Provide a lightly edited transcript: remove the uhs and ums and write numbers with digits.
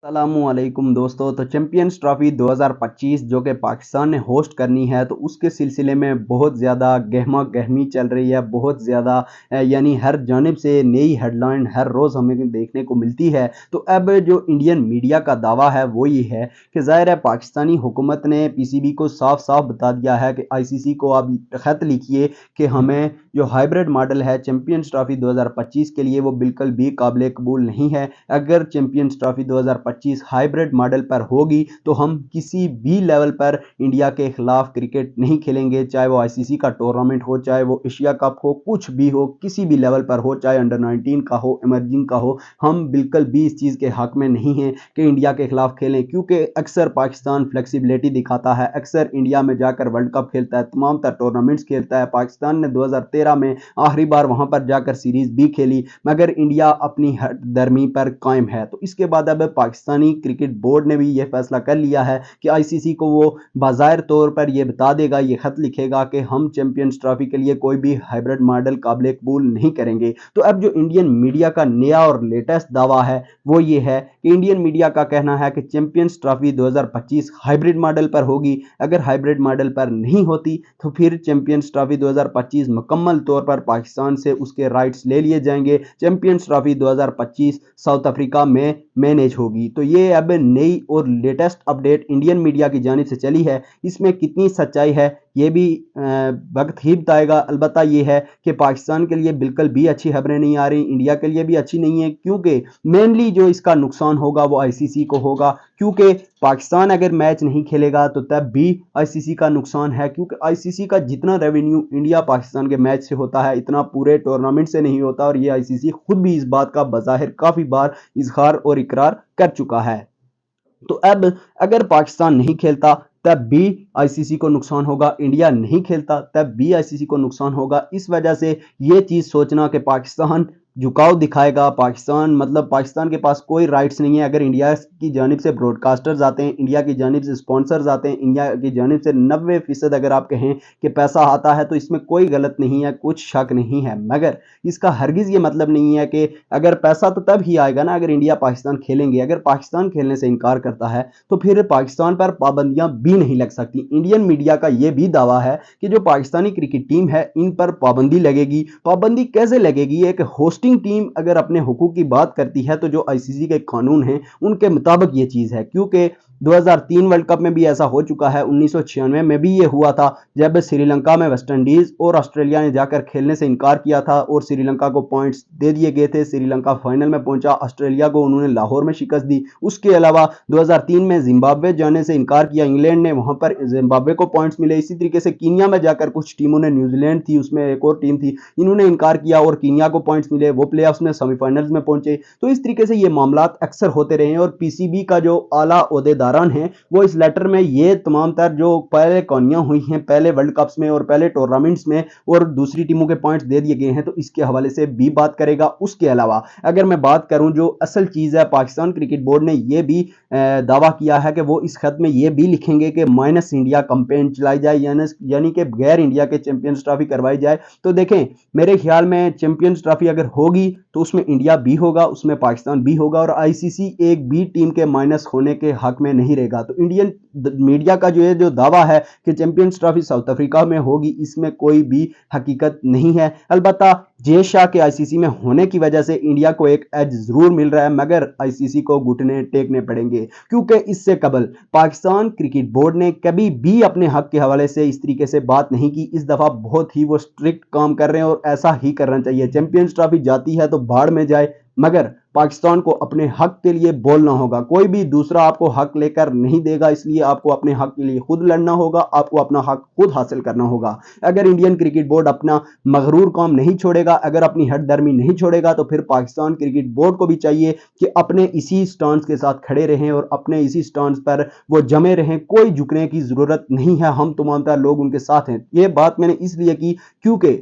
السلام علیکم دوستو، تو چیمپئنز ٹرافی 2025 جو کہ پاکستان نے ہوسٹ کرنی ہے، تو اس کے سلسلے میں بہت زیادہ گہما گہمی چل رہی ہے. بہت زیادہ یعنی ہر جانب سے نئی ہیڈ لائن ہر روز ہمیں دیکھنے کو ملتی ہے. تو اب جو انڈین میڈیا کا دعویٰ ہے وہ یہ ہے کہ ظاہر ہے پاکستانی حکومت نے پی سی بی کو صاف صاف بتا دیا ہے کہ آئی سی سی کو آپ خط لکھیے کہ ہمیں جو ہائیبریڈ ماڈل ہے چیمپئنز ٹرافی 2025 کے لیے وہ بالکل بھی قابل قبول نہیں ہے. اگر چیمپئنز ٹرافی 2025 ہائیبریڈ ماڈل پر ہوگی تو ہم کسی بھی لیول پر انڈیا کے خلاف کرکٹ نہیں کھیلیں گے، چاہے وہ آئی سی سی کا ٹورنامنٹ ہو، چاہے وہ ایشیا کپ ہو، کچھ بھی ہو، کسی بھی لیول پر ہو، چاہے انڈر 19 کا ہو، ایمرجنگ کا ہو. ہم بالکل بھی اس چیز کے حق میں نہیں ہیں کہ انڈیا کے خلاف کھیلیں، کیونکہ اکثر پاکستان فلیکسیبلٹی دکھاتا ہے، اکثر انڈیا میں جا کر ورلڈ کپ کھیلتا ہے، تمام تر ٹورنامنٹس کھیلتا ہے. پاکستان نے 2013 میں آخری بار وہاں پر جا کر سیریز بھی کھیلی، مگر انڈیا اپنی درمی پر قائم ہے. تو اس کے بعد اب پاکستانی کرکٹ بورڈ نے بھی یہ فیصلہ کر لیا ہے کہ آئی سی سی کو وہ بظاہر طور پر یہ بتا دے گا، یہ خط لکھے گا کہ ہم چیمپئنز ٹرافی کے لیے کوئی بھی ہائیبریڈ ماڈل قابل قبول نہیں کریں گے. تو اب جو انڈین میڈیا کا نیا اور لیٹسٹ دعویٰ ہے وہ یہ ہے کہ انڈین میڈیا کا کہنا ہے کہ چیمپئنز ٹرافی 2025 ہائیبریڈ ماڈل پر ہوگی. اگر ہائیبریڈ ماڈل پر نہیں ہوتی تو پھر چیمپئنز ٹرافی 2025 مکمل طور پر پاکستان سے اس کے رائٹس لے لیے جائیں گے. چیمپئنز ٹرافی 2025 ساؤتھ افریقہ میں مینیج ہوگی. تو یہ اب نئی اور لیٹسٹ اپڈیٹ انڈین میڈیا کی جانب سے چلی ہے. اس میں کتنی سچائی ہے یہ بھی وقت ہی بتائے گا. البتہ یہ ہے کہ پاکستان کے لیے بالکل بھی اچھی خبریں نہیں آ رہی، انڈیا کے لیے بھی اچھی نہیں ہے، کیونکہ مینلی جو اس کا نقصان ہوگا وہ آئی سی سی کو ہوگا. کیونکہ پاکستان اگر میچ نہیں کھیلے گا تو تب بھی آئی سی سی کا نقصان ہے، کیونکہ آئی سی سی کا جتنا ریونیو انڈیا پاکستان کے میچ سے ہوتا ہے اتنا پورے ٹورنامنٹ سے نہیں ہوتا، اور یہ آئی سی سی خود بھی اس بات کا بظاہر کافی بار اظہار اور اقرار کر چکا ہے. تو اب اگر پاکستان نہیں کھیلتا تب بھی آئی سی سی کو نقصان ہوگا، انڈیا نہیں کھیلتا تب بھی آئی سی سی کو نقصان ہوگا. اس وجہ سے یہ چیز سوچنا کہ پاکستان جھکاؤ دکھائے گا، پاکستان کے پاس کوئی رائٹس نہیں ہے. اگر انڈیا کی جانب سے براڈ کاسٹرز آتے ہیں، انڈیا کی جانب سے سپانسرز آتے ہیں، انڈیا کی جانب سے 90% اگر آپ کہیں کہ پیسہ آتا ہے تو اس میں کوئی غلط نہیں ہے، کچھ شک نہیں ہے. مگر اس کا ہرگز یہ مطلب نہیں ہے کہ اگر پیسہ تو تب ہی آئے گا نا اگر انڈیا پاکستان کھیلیں گے. اگر پاکستان کھیلنے سے انکار کرتا ہے تو پھر پاکستان پر پابندیاں بھی نہیں لگ سکتی. انڈین میڈیا کا یہ بھی دعویٰ ہے کہ جو پاکستانی کرکٹ ٹیم ہے ان پر پابندی لگے گی. پابندی کیسے لگے گی؟ ایک ہوسٹنگ ٹیم اگر اپنے حقوق کی بات کرتی ہے تو جو آئی سی سی کے قانون ہیں ان کے مطابق یہ چیز ہے، کیونکہ 2003 ورلڈ کپ میں بھی ایسا ہو چکا ہے، 1996 میں بھی یہ ہوا تھا جب سری لنکا میں ویسٹ انڈیز اور آسٹریلیا نے جا کر کھیلنے سے انکار کیا تھا اور سری لنکا کو پوائنٹس دے دیے گئے تھے. سری لنکا فائنل میں پہنچا، آسٹریلیا کو انہوں نے لاہور میں شکست دی. اس کے علاوہ 2003 میں زمبابوے جانے سے انکار کیا انگلینڈ نے، وہاں پر زمبابوے کو پوائنٹس ملے. اسی طریقے سے کینیا میں جا کر کچھ ٹیموں نے، نیوزی لینڈ تھی اس میں، ایک اور ٹیم تھی، انہوں نے انکار کیا اور کینیا کو پوائنٹس ملے، وہ پلے آفس میں سیمی فائنلز میں پہنچے. تو اس طریقے سے یہ معاملات اکثر ہوتے رہے ہیں، اور پی سی بی کا جو اعلیٰ عہدیداران ہیں وہ اس لیٹر میں یہ تمام تر جو پہلے کونیاں ہوئی ہیں پہلے ورلڈ کپس میں اور پہلے ٹورنامنٹس میں اور دوسری ٹیموں کے پوائنٹس دے دیے گئے ہیں، تو اس کے حوالے سے بھی بات کرے گا. اس کے علاوہ اگر میں بات کروں جو اصل چیز ہے، پاکستان کرکٹ بورڈ نے یہ بھی دعویٰ کیا ہے کہ وہ اس خط میں یہ بھی لکھیں گے کہ مائنس انڈیا کمپین چلائی جائے، یعنی کہ بغیر انڈیا کے چیمپئنز ٹرافی کروائی جائے. تو دیکھیں میرے خیال میں چیمپئنز ٹرافی اگر ہوگی تو اس میں انڈیا بھی ہوگا، اس میں پاکستان بھی ہوگا، اور آئی سی سی ایک بھی ٹیم کے مائنس ہونے کے حق میں نہیں رہے گا. تو انڈین میڈیا کا جو دعویٰ ہے کہ چیمپئنز ٹرافی ساؤتھ افریقہ میں ہوگی، اس میں کوئی بھی حقیقت نہیں ہے. البتہ جے شاہ کے آئی سی سی میں ہونے کی وجہ سے انڈیا کو ایک ایج ضرور مل رہا ہے، مگر آئی سی سی کو گھٹنے ٹیکنے پڑیں گے، کیونکہ اس سے قبل پاکستان کرکٹ بورڈ نے کبھی بھی اپنے حق کے حوالے سے اس طریقے سے بات نہیں کی. اس دفعہ بہت ہی وہ سٹرکٹ کام کر رہے ہیں اور ایسا ہی کرنا چاہیے. چیمپئنز ٹرافی جاتی ہے تو بھاڑ میں جائے، مگر پاکستان کو اپنے حق کے لیے بولنا ہوگا. کوئی بھی دوسرا آپ کو حق لے کر نہیں دے گا، اس لیے آپ کو اپنے حق کے لیے خود لڑنا ہوگا، آپ کو اپنا حق خود حاصل کرنا ہوگا. اگر انڈین کرکٹ بورڈ اپنا مغرور کام نہیں چھوڑے گا، اگر اپنی ہٹ درمی نہیں چھوڑے گا، تو پھر پاکستان کرکٹ بورڈ کو بھی چاہیے کہ اپنے اسی سٹانس کے ساتھ کھڑے رہیں اور اپنے اسی سٹانس پر وہ جمے رہیں. کوئی جھکنے کی ضرورت نہیں ہے، ہم تمام تر لوگ ان کے ساتھ ہیں. یہ بات میں نے اس لیے کی کیونکہ